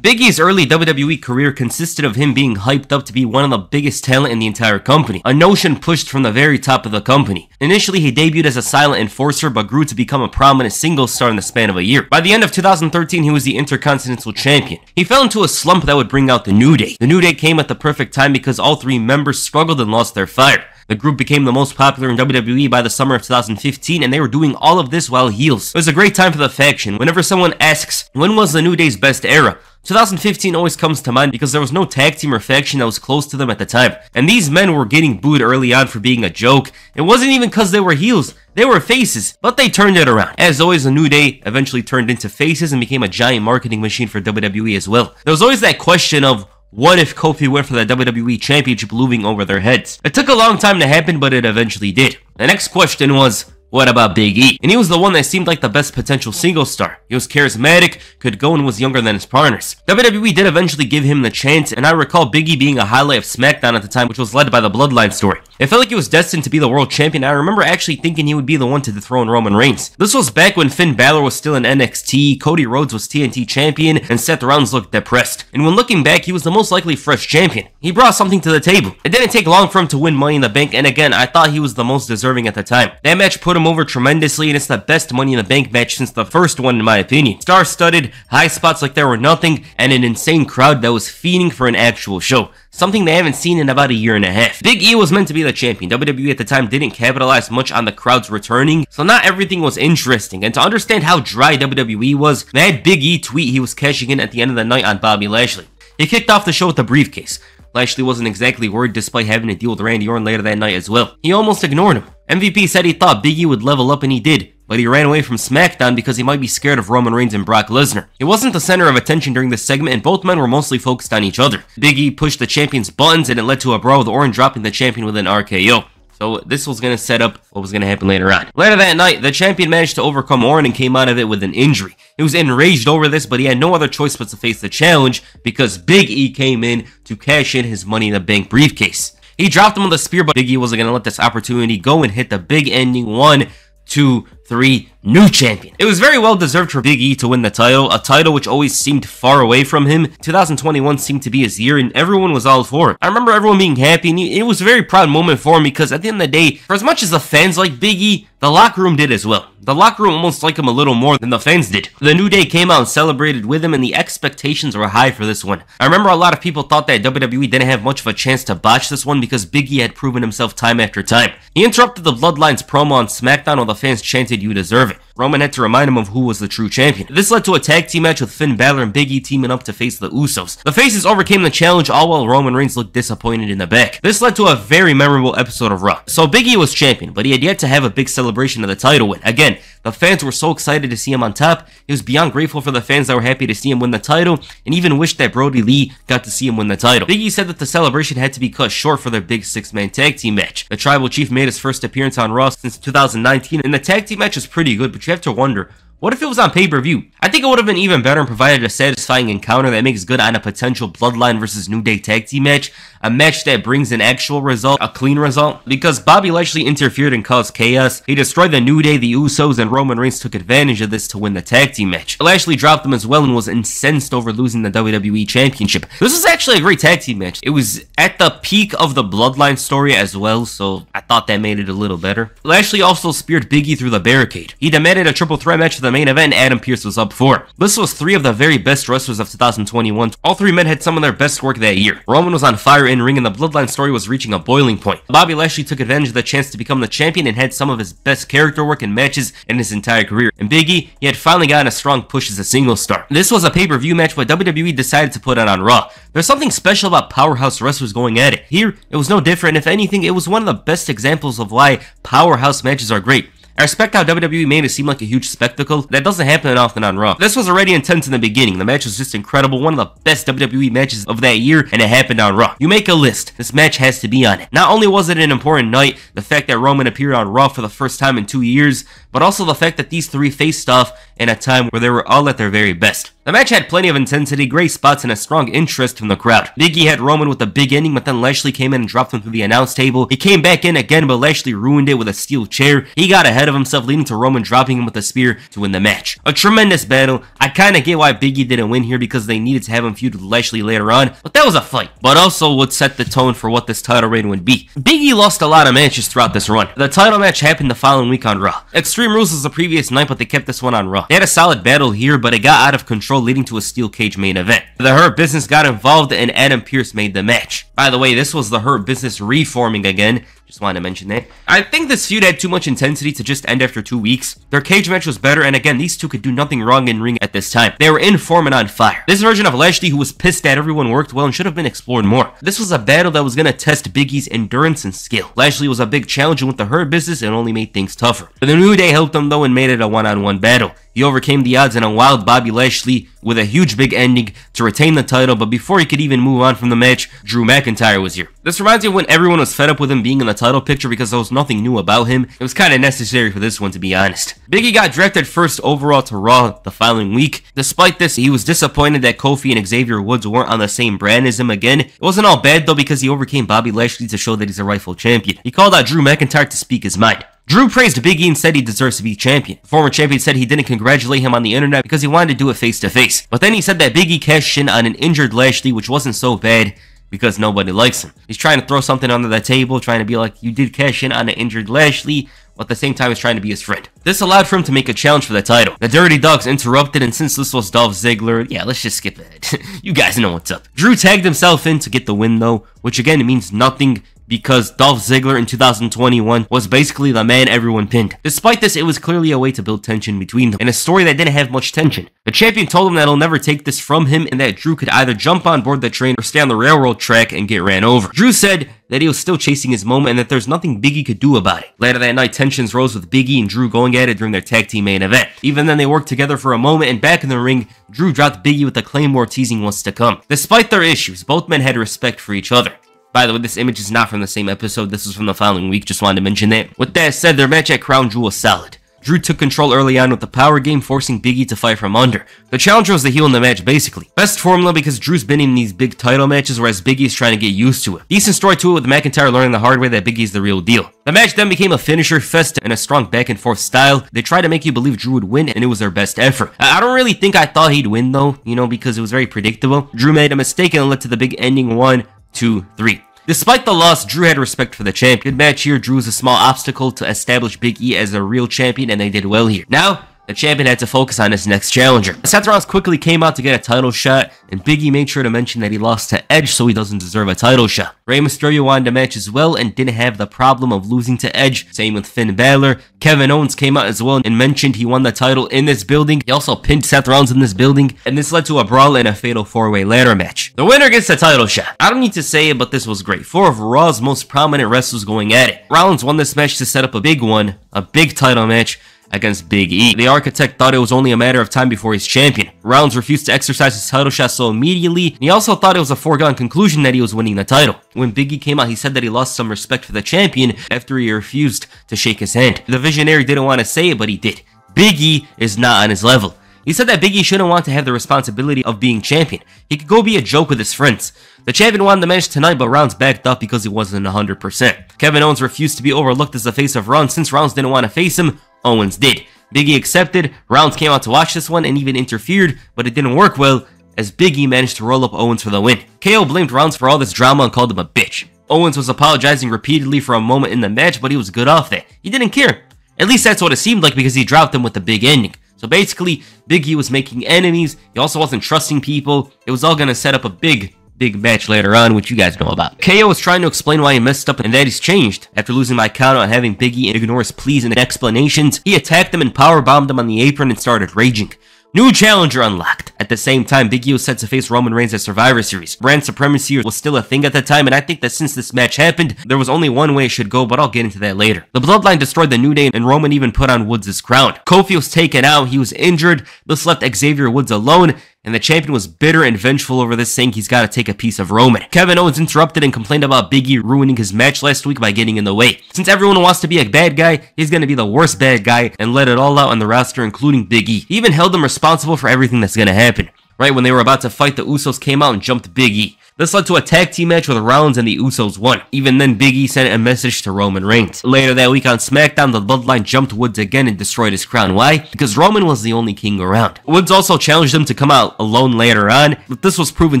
Big E's early WWE career consisted of him being hyped up to be one of the biggest talent in the entire company, a notion pushed from the very top of the company. Initially, he debuted as a silent enforcer, but grew to become a prominent singles star in the span of a year. By the end of 2013, he was the Intercontinental Champion. He fell into a slump that would bring out the New Day. The New Day came at the perfect time because all three members struggled and lost their fire. The group became the most popular in WWE by the summer of 2015, and they were doing all of this while heels. It was a great time for the faction. Whenever someone asks, when was the New Day's best era? 2015 always comes to mind because there was no tag team or faction that was close to them at the time. And these men were getting booed early on for being a joke. It wasn't even because they were heels, they were faces, but they turned it around. As always, the New Day eventually turned into faces and became a giant marketing machine for WWE as well. There was always that question of, what if Kofi went for the WWE Championship looming over their heads? It took a long time to happen, but it eventually did. The next question was, what about Big E? And he was the one that seemed like the best potential singles star. He was charismatic, could go, and was younger than his partners. WWE did eventually give him the chance, and I recall Big E being a highlight of SmackDown at the time, which was led by the Bloodline story. It felt like he was destined to be the world champion. I remember actually thinking he would be the one to dethrone Roman Reigns. This was back when Finn Balor was still in NXT, Cody Rhodes was TNT champion, and Seth Rollins looked depressed. And when looking back, he was the most likely fresh champion. He brought something to the table. It didn't take long for him to win Money in the Bank, and again, I thought he was the most deserving at the time. That match put him over tremendously, and it's the best Money in the Bank match since the first one in my opinion. Star-studded, high spots like there were nothing, and an insane crowd that was fiending for an actual show. Something they haven't seen in about a year and a half. Big E was meant to be the champion. WWE at the time didn't capitalize much on the crowds returning, so not everything was interesting. And to understand how dry WWE was, they had Big E tweet he was cashing in at the end of the night on Bobby Lashley. He kicked off the show with the briefcase. Lashley wasn't exactly worried despite having to deal with Randy Orton later that night as well. He almost ignored him. MVP said he thought Big E would level up and he did, but he ran away from SmackDown because he might be scared of Roman Reigns and Brock Lesnar. He wasn't the center of attention during this segment, and both men were mostly focused on each other. Big E pushed the champion's buttons and it led to a brawl with Orton dropping the champion with an RKO. So this was going to set up what was going to happen later on. Later that night, the champion managed to overcome Orton and came out of it with an injury. He was enraged over this, but he had no other choice but to face the challenge because Big E came in to cash in his Money in the Bank briefcase. He dropped him with a spear, but Big E wasn't going to let this opportunity go and hit the big ending 1, 2, 3, new champion. It was very well deserved for Big E to win the title, a title which always seemed far away from him. 2021 seemed to be his year and everyone was all for it. I remember everyone being happy and it was a very proud moment for him because at the end of the day, for as much as the fans liked Big E, the locker room did as well. The locker room almost liked him a little more than the fans did. The New Day came out and celebrated with him and the expectations were high for this one. I remember a lot of people thought that WWE didn't have much of a chance to botch this one because Big E had proven himself time after time. He interrupted the Bloodline's promo on SmackDown while the fans chanted, "You deserve it." Roman had to remind him of who was the true champion. This led to a tag team match with Finn Balor and Big E teaming up to face the Usos. The faces overcame the challenge all while Roman Reigns looked disappointed in the back. This led to a very memorable episode of Raw. So Big E was champion, but he had yet to have a big celebration of the title win. Again, the fans were so excited to see him on top. He was beyond grateful for the fans that were happy to see him win the title, and even wished that Brody Lee got to see him win the title. Big E said that the celebration had to be cut short for their big 6-man tag team match. The Tribal Chief made his first appearance on Raw since 2019, and the tag team match was pretty good, but you have to wonder, what if it was on pay-per-view? I think it would have been even better and provided a satisfying encounter that makes good on a potential Bloodline versus New Day tag team match. A match that brings an actual result, a clean result. Because Bobby Lashley interfered and caused chaos. He destroyed the New Day, the Usos, and Roman Reigns took advantage of this to win the tag team match. Lashley dropped them as well and was incensed over losing the WWE Championship. This was actually a great tag team match. It was at the peak of the Bloodline story as well, so I thought that made it a little better. Lashley also speared Big E through the barricade. He demanded a triple threat match for the main event, and Adam Pearce was up for it. This was 3 of the very best wrestlers of 2021. All 3 men had some of their best work that year. Roman was on fire in ring and the Bloodline story was reaching a boiling point. Bobby Lashley took advantage of the chance to become the champion and had some of his best character work and matches in his entire career. And Big E, he had finally gotten a strong push as a singles star. This was a pay-per-view match, but WWE decided to put it on Raw. There's something special about powerhouse wrestlers going at it. Here, it was no different. If anything, it was one of the best examples of why powerhouse matches are great. I respect how WWE made it seem like a huge spectacle. That doesn't happen often on Raw. This was already intense in the beginning. The match was just incredible. One of the best WWE matches of that year, and it happened on Raw. You make a list. This match has to be on it. Not only was it an important night, the fact that Roman appeared on Raw for the first time in 2 years, but also the fact that these 3 faced off in a time where they were all at their very best. The match had plenty of intensity, great spots, and a strong interest from the crowd. Big E had Roman with the big ending, but then Lashley came in and dropped him through the announce table. He came back in again, but Lashley ruined it with a steel chair. He got ahead ahead of himself, leading to Roman dropping him with a spear to win the match. A tremendous battle. I kinda get why Big E didn't win here because they needed to have him feud with Lashley later on, but that was a fight. But also would set the tone for what this title reign would be. Big E lost a lot of matches throughout this run. The title match happened the following week on Raw. Extreme Rules was the previous night, but they kept this one on Raw. They had a solid battle here, but it got out of control, leading to a steel cage main event. The Hurt Business got involved and Adam Pearce made the match. By the way, this was the Hurt Business reforming again. Just wanted to mention that. I think this feud had too much intensity to just end after 2 weeks. Their cage match was better, and again, these two could do nothing wrong in ring at this time. They were in form and on fire. This version of Lashley, who was pissed that everyone worked well and should have been explored more. This was a battle that was going to test Big E's endurance and skill. Lashley was a big challenger with the Hurt Business and only made things tougher. But the New Day helped him though and made it a one-on-one battle. He overcame the odds and unwowed Bobby Lashley with a huge big ending to retain the title, but before he could even move on from the match, Drew McIntyre was here. This reminds me of when everyone was fed up with him being in the title picture because there was nothing new about him. It was kind of necessary for this one, to be honest. Big E got drafted first overall to Raw the following week. Despite this, he was disappointed that Kofi and Xavier Woods weren't on the same brand as him again. It wasn't all bad though because he overcame Bobby Lashley to show that he's a rightful champion. He called out Drew McIntyre to speak his mind. Drew praised Big E and said he deserves to be champion. The former champion said he didn't congratulate him on the internet because he wanted to do it face to face. But then he said that Big E cashed in on an injured Lashley, which wasn't so bad because nobody likes him. He's trying to throw something under the table, trying to be like, you did cash in on an injured Lashley, but at the same time he's trying to be his friend. This allowed for him to make a challenge for the title. The Dirty Dogs interrupted, and since this was Dolph Ziggler, yeah, let's just skip it. You guys know what's up. Drew tagged himself in to get the win though, which again means nothing because Dolph Ziggler in 2021 was basically the man everyone pinned. Despite this, it was clearly a way to build tension between them, in a story that didn't have much tension. The champion told him that he'll never take this from him and that Drew could either jump on board the train or stay on the railroad track and get ran over. Drew said that he was still chasing his moment and that there's nothing Big E could do about it. Later that night, tensions rose with Big E and Drew going at it during their tag team main event. Even then, they worked together for a moment, and back in the ring, Drew dropped Big E with a Claymore, teasing what's to come. Despite their issues, both men had respect for each other. By the way, this image is not from the same episode. This was from the following week. Just wanted to mention that. With that said, their match at Crown Jewel was solid. Drew took control early on with the power game, forcing Big E to fight from under. The challenger was the heel in the match, basically. Best formula because Drew's been in these big title matches, whereas Big E's trying to get used to it. Decent story to it with McIntyre learning the hard way that Big E's the real deal. The match then became a finisher fest and a strong back and forth style. They tried to make you believe Drew would win, and it was their best effort. I don't really think I thought he'd win though, because it was very predictable. Drew made a mistake and it led to the big ending 1, 2, 3. Despite the loss, Drew had respect for the champ. Good match here. Drew was a small obstacle to establish Big E as a real champion, and they did well here. Now, the champion had to focus on his next challenger. Seth Rollins quickly came out to get a title shot, and Big E made sure to mention that he lost to Edge, so he doesn't deserve a title shot. Rey Mysterio wanted a match as well and didn't have the problem of losing to Edge. Same with Finn Balor. Kevin Owens came out as well and mentioned he won the title in this building. He also pinned Seth Rollins in this building, and this led to a brawl and a fatal 4-way ladder match. The winner gets the title shot. I don't need to say it, but this was great. 4 of Raw's most prominent wrestlers going at it. Rollins won this match to set up a big one, a big title match against Big E. The Architect thought it was only a matter of time before he's champion. Rollins refused to exercise his title shot so immediately, and he also thought it was a foregone conclusion that he was winning the title. When Big E came out, he said that he lost some respect for the champion after he refused to shake his hand. The Visionary didn't want to say it, but he did. Big E is not on his level. He said that Big E shouldn't want to have the responsibility of being champion. He could go be a joke with his friends. The champion won the match tonight, but Rollins backed up because he wasn't 100%. Kevin Owens refused to be overlooked as the face of Raw, and since Rollins didn't want to face him, Owens did. Big E accepted. Rollins came out to watch this one and even interfered, but it didn't work well as Big E managed to roll up Owens for the win. KO blamed Rollins for all this drama and called him a bitch. Owens was apologizing repeatedly for a moment in the match, but he was good off that. He didn't care. At least that's what it seemed like because he dropped him with the big ending. So basically, Big E was making enemies. He also wasn't trusting people. It was all going to set up a big match later on, which you guys know about. KO was trying to explain why he messed up and that he's changed. After losing my count on having Big E ignore his pleas and explanations, he attacked him and powerbombed him on the apron and started raging. New challenger unlocked. At the same time, Big E was set to face Roman Reigns at Survivor Series. Brand supremacy was still a thing at the time, and I think that since this match happened, there was only one way it should go, but I'll get into that later. The Bloodline destroyed the New Day, and Roman even put on Woods' crown. Kofi was taken out, he was injured, this left Xavier Woods alone, and the champion was bitter and vengeful over this, saying he's got to take a piece of Roman. Kevin Owens interrupted and complained about Big E ruining his match last week by getting in the way. Since everyone wants to be a bad guy, he's going to be the worst bad guy and let it all out on the roster, including Big E. He even held him responsible for everything that's going to happen. Right when they were about to fight, the Usos came out and jumped Big E. This led to a tag team match with Rollins and the Usos won. Even then, Big E sent a message to Roman Reigns. Later that week on SmackDown, the Bloodline jumped Woods again and destroyed his crown. Why? Because Roman was the only king around. Woods also challenged him to come out alone later on, but this was proven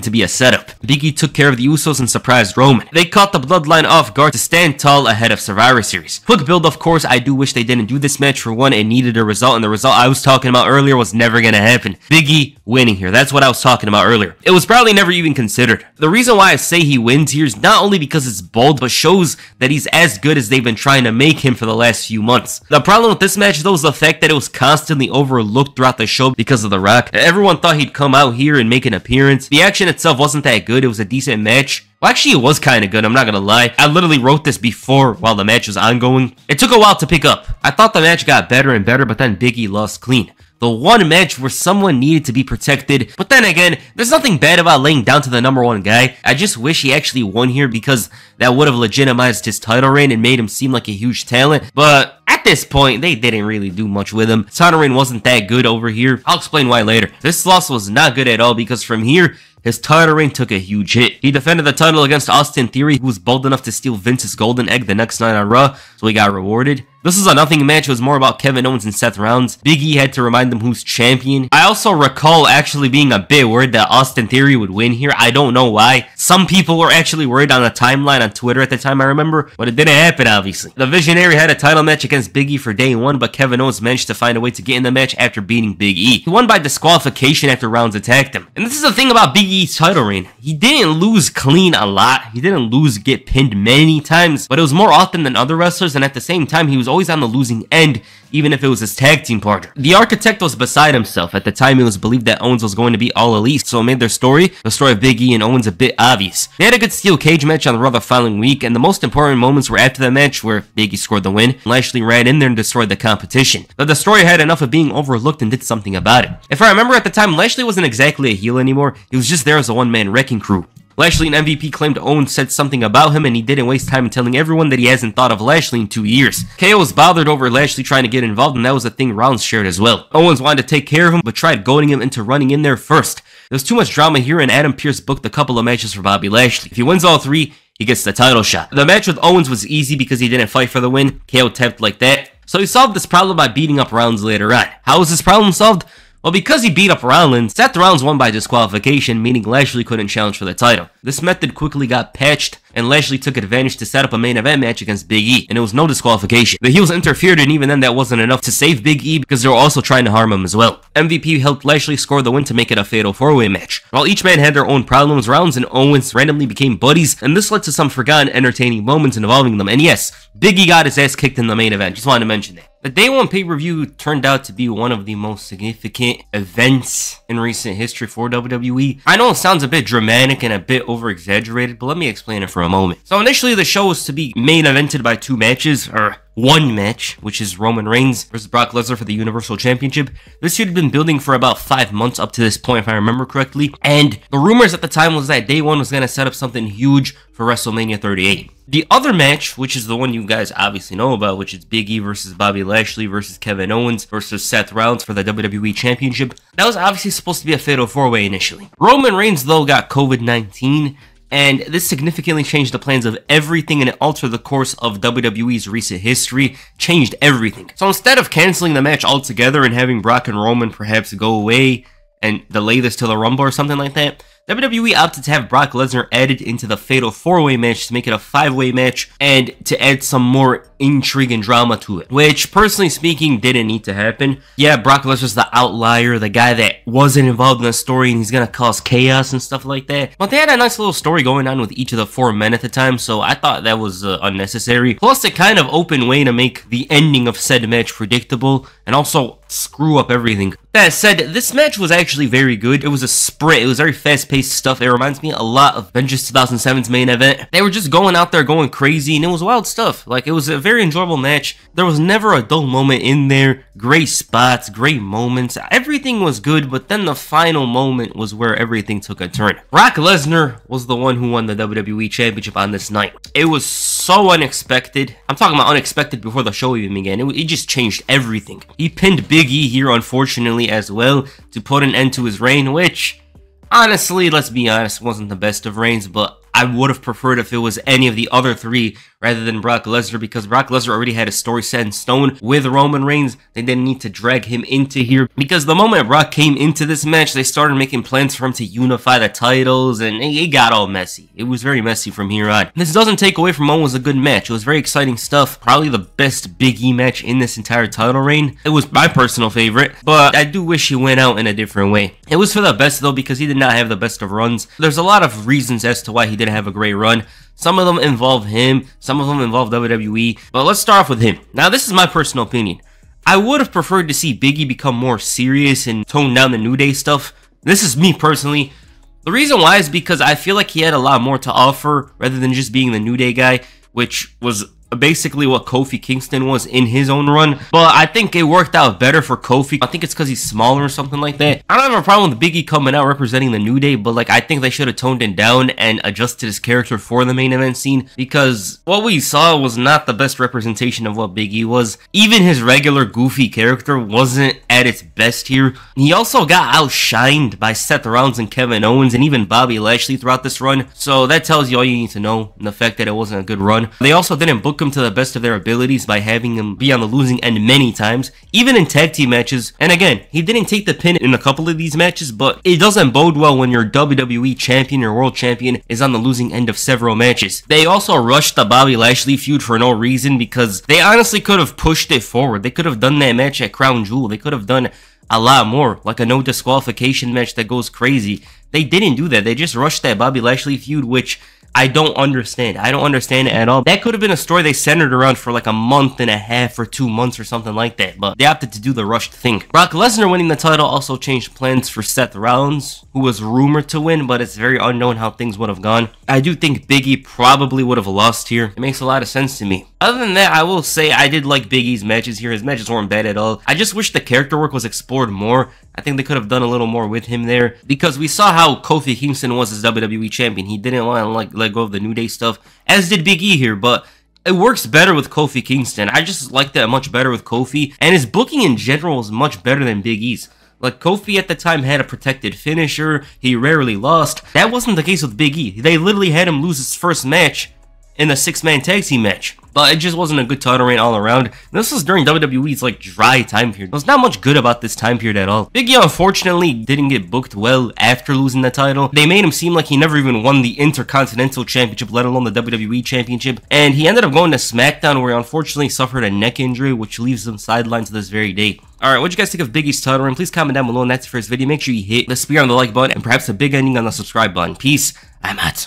to be a setup. Big E took care of the Usos and surprised Roman. They caught the Bloodline off guard to stand tall ahead of Survivor Series. Quick build, of course. I do wish they didn't do this match. For one, it needed a result, and the result I was talking about earlier was never gonna happen. Big E winning here. That's what I was talking about earlier. It was probably never even considered. The reason why I say he wins here is not only because it's bold, but shows that he's as good as they've been trying to make him for the last few months. The problem with this match, though, is the fact that it was constantly overlooked throughout the show because of The Rock. Everyone thought he'd come out here and make an appearance. The action itself wasn't that good. It was a decent match. Well, actually, it was kind of good, I'm not gonna lie. I literally wrote this before while the match was ongoing. It took a while to pick up. I thought the match got better and better, but then Big E lost clean. The one match where someone needed to be protected, but then again, there's nothing bad about laying down to the #1 guy. I just wish he actually won here because that would have legitimized his title reign and made him seem like a huge talent, but at this point, they didn't really do much with him. His title reign wasn't that good over here. I'll explain why later. This loss was not good at all because from here, his title reign took a huge hit. He defended the title against Austin Theory, who was bold enough to steal Vince's golden egg the next night on Raw, so he got rewarded. This is a nothing match. It was more about Kevin Owens and Seth Rollins. Big E had to remind them who's champion. I also recall actually being a bit worried that Austin Theory would win here. I don't know why. Some people were actually worried on the timeline on Twitter at the time, I remember, but it didn't happen, obviously. The Visionary had a title match against Big E for day 1, but Kevin Owens managed to find a way to get in the match after beating Big E. He won by disqualification after Rollins attacked him. And this is the thing about Big E's title reign. He didn't lose clean a lot. He didn't get pinned many times, but it was more often than other wrestlers, and at the same time, he was always on the losing end, even if it was his tag team partner. The Architect was beside himself. At the time, it was believed that Owens was going to be All Elite, so it made the story of Big E and Owens, a bit obvious. They had a good steel cage match on the Raw the following week, and the most important moments were after the match where Big E scored the win. Lashley ran in there and destroyed the competition. The Destroyer had enough of being overlooked and did something about it. If I remember at the time, Lashley wasn't exactly a heel anymore. He was just there as a one-man wrecking crew. Lashley and MVP claimed Owens said something about him and he didn't waste time in telling everyone that he hasn't thought of Lashley in 2 years. KO was bothered over Lashley trying to get involved, and that was a thing Rollins shared as well. Owens wanted to take care of him but tried goading him into running in there first. There's too much drama here, and Adam Pearce booked a couple of matches for Bobby Lashley. If he wins all 3, he gets the title shot. The match with Owens was easy because he didn't fight for the win. KO tapped like that. So he solved this problem by beating up Rollins later on. How was this problem solved? Well, because he beat up Rollins, Seth Rollins won by disqualification, meaning Lashley couldn't challenge for the title. This method quickly got patched, and Lashley took advantage to set up a main event match against Big E, and it was no disqualification. The heels interfered, and even then that wasn't enough to save Big E because they were also trying to harm him as well. MVP helped Lashley score the win to make it a fatal 4-way match. While each man had their own problems, Rollins and Owens randomly became buddies, and this led to some forgotten entertaining moments involving them. And yes, Big E got his ass kicked in the main event. Just wanted to mention that. The Day 1 pay-per-view turned out to be one of the most significant events in recent history for WWE. I know it sounds a bit dramatic and a bit over-exaggerated, but let me explain it for a moment. So initially the show was to be main evented by 2 matches, or one match, which is Roman Reigns versus Brock Lesnar for the Universal Championship. This had been building for about 5 months up to this point, if I remember correctly, and the rumors at the time was that Day 1 was going to set up something huge for WrestleMania 38. The other match, which is the one you guys obviously know about, which is Big E versus Bobby Lashley versus Kevin Owens versus Seth Rollins for the WWE Championship, that was obviously supposed to be a fatal 4-way initially. Roman Reigns, though, got COVID-19, and this significantly changed the plans of everything, and it altered the course of WWE's recent history, changed everything. So instead of canceling the match altogether and having Brock and Roman perhaps go away and delay this to the Rumble or something like that, WWE opted to have Brock Lesnar added into the fatal 4-way match to make it a 5-way match and to add some more intrigue and drama to it, which, personally speaking, didn't need to happen. Yeah, Brock Lesnar's the outlier, the guy that wasn't involved in the story and he's gonna cause chaos and stuff like that. But they had a nice little story going on with each of the 4 men at the time, so I thought that was unnecessary. Plus, it kind of opened way to make the ending of said match predictable and also screw up everything. That said, this match was actually very good. It was a sprint. It was very fast-paced stuff. It reminds me a lot of Vengeance 2007's main event. They were just going out there going crazy, and it was wild stuff. Like, it was a very enjoyable match. There was never a dull moment in there. Great spots, great moments. Everything was good, but then the final moment was where everything took a turn. Brock Lesnar was the one who won the WWE Championship on this night. It was so unexpected. I'm talking about unexpected before the show even began. It just changed everything. He pinned Big E here, unfortunately, as well, to put an end to his reign, which Honestly, let's be honest, it wasn't the best of reigns, but I would have preferred if it was any of the other three rather than Brock Lesnar, because Brock Lesnar already had a story set in stone with Roman Reigns. They didn't need to drag him into here, because the moment Brock came into this match, they started making plans for him to unify the titles, and it got all messy. It was very messy from here on. This doesn't take away from what was a good match. It was very exciting stuff. Probably the best Big E match in this entire title reign. It was my personal favorite, but I do wish he went out in a different way. It was for the best though, because he did not have the best of runs. There's a lot of reasons as to why he didn't have a great run. Some of them involve him, some of them involve WWE, but let's start off with him. Now, this is my personal opinion. I would have preferred to see Big E become more serious and tone down the New Day stuff. This is me personally. The reason why is because I feel like he had a lot more to offer rather than just being the New Day guy, which was basically what Kofi Kingston was in his own run. But I think it worked out better for Kofi. I think it's because he's smaller or something like that. I don't have a problem with Big E coming out representing the New Day, but like, I think they should have toned it down and adjusted his character for the main event scene, because what we saw was not the best representation of what Big E was. Even his regular goofy character wasn't at its best here. He also got outshined by Seth Rollins and Kevin Owens and even Bobby Lashley throughout this run, so that tells you all you need to know, and the fact that it wasn't a good run. They also didn't book him to the best of their abilities by having him be on the losing end many times, even in tag team matches. And again, he didn't take the pin in a couple of these matches, but it doesn't bode well when your WWE champion, your world champion, is on the losing end of several matches. They also rushed the Bobby Lashley feud for no reason, because they honestly could have pushed it forward. They could have done that match at Crown Jewel. They could have done a lot more, like a no disqualification match that goes crazy. They didn't do that. They just rushed that Bobby Lashley feud, which I don't understand. I don't understand it at all. That could have been a story they centered around for like a month and a half or 2 months or something like that, but they opted to do the rushed thing. Brock Lesnar winning the title also changed plans for Seth Rollins, who was rumored to win, but it's very unknown how things would have gone. I do think Big E probably would have lost here. It makes a lot of sense to me. Other than that, I will say I did like Big E's matches here. His matches weren't bad at all. I just wish the character work was explored more. I think they could have done a little more with him there, because we saw how Kofi Kingston was as WWE champion. He didn't want to like let go of the New Day stuff, as did Big E here, but it works better with Kofi Kingston. I just like that much better with Kofi, and his booking in general is much better than Big E's. Like, Kofi at the time had a protected finisher, he rarely lost. That wasn't the case with Big E. They literally had him lose his first match in a 6-man tag team match. But it just wasn't a good title reign all around. This was during WWE's like dry time period. There's not much good about this time period at all. Big E unfortunately didn't get booked well after losing the title. They made him seem like he never even won the Intercontinental Championship, let alone the WWE Championship. And he ended up going to SmackDown, where he unfortunately suffered a neck injury, which leaves him sidelined to this very day. Alright, what'd you guys think of Big E's title reign? Please comment down below, and that's it for this video. Make sure you hit the spear on the like button and perhaps a big ending on the subscribe button. Peace. I'm out.